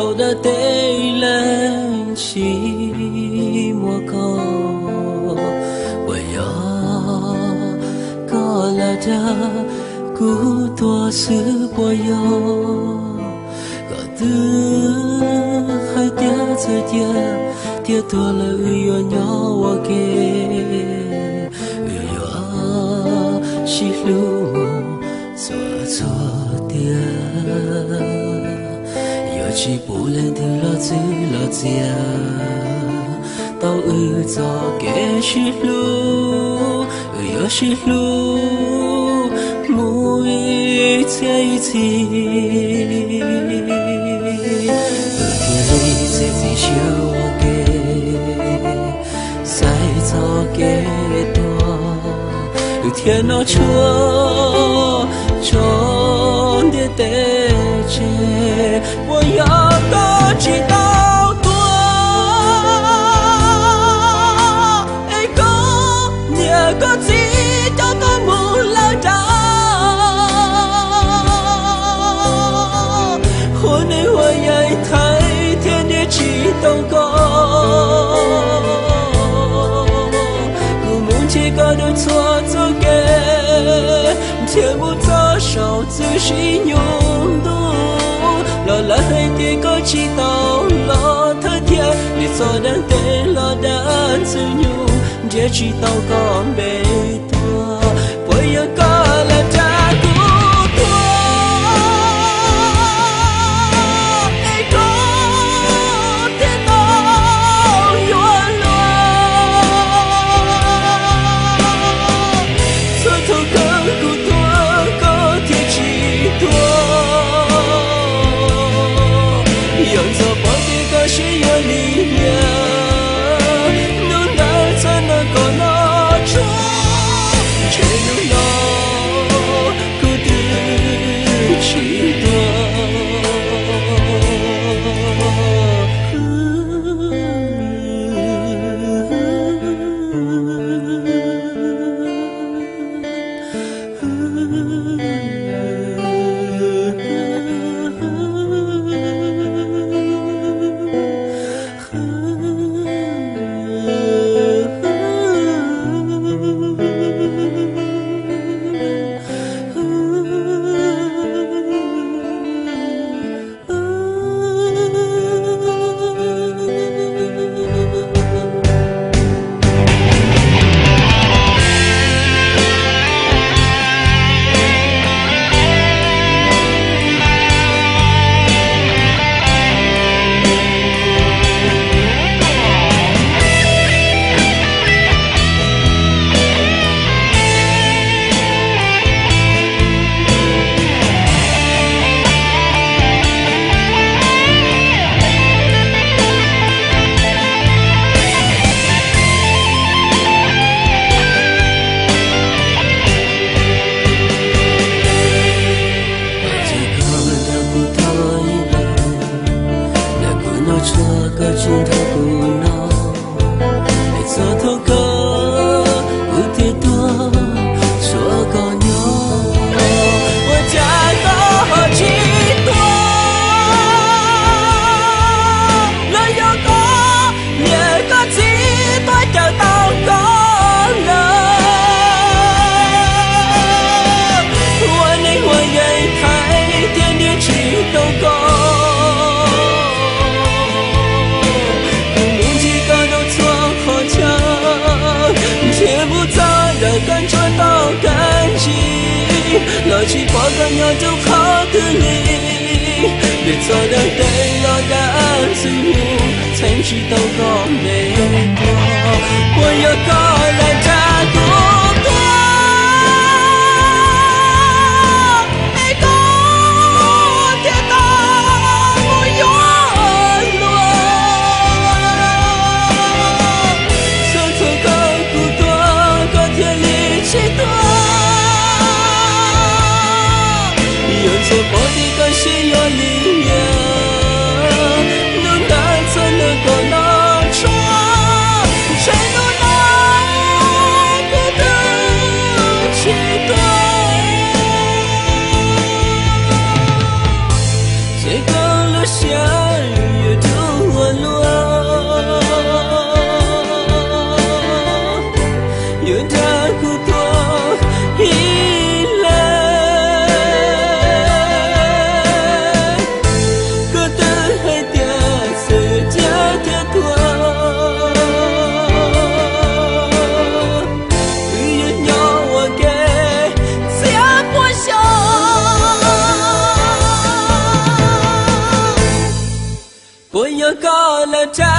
后的对人起莫高，我要高了的古多是我要个的还跌着跌跌多了又要我给又要西路做错的chỉ bù lên từ lo dư lo dìa tao cho kẻ chỉ lu yo chỉ lu mùi cháy chi thiên lý sẽ gì chiều kê sai cho kẻ to thiên nó chúa trốn để tê chế我要的知道多，一个两个字叫做木兰达，婚内我也太天天去祷告，古梦起个的错做给，天不早少自信用度。lo là hai tia có chỉ tao lo thơ thiên để cho đang tê lo đang sự nhu để chỉ tao có bề thua bởi giờ có là cha của tôi ai có thế tao yêu lo sự thâu cơn của tôi có thể chỉ tôi用着我的歌是有力量，能带着那个那种，却能让孤独许多。lời chỉ bỏ ra nhau trong khó tư ly để cho đời đây lo đã dư nhu thành chỉ tao có để qua tôi yêu có là cha của tôi ai có thể ta muốn yêu luôn sao thôi của tôi có thể lý chỉ tôi我的感谢有力量，能带着那个那窗，谁能让孤独期待？这个了下雨。高了站，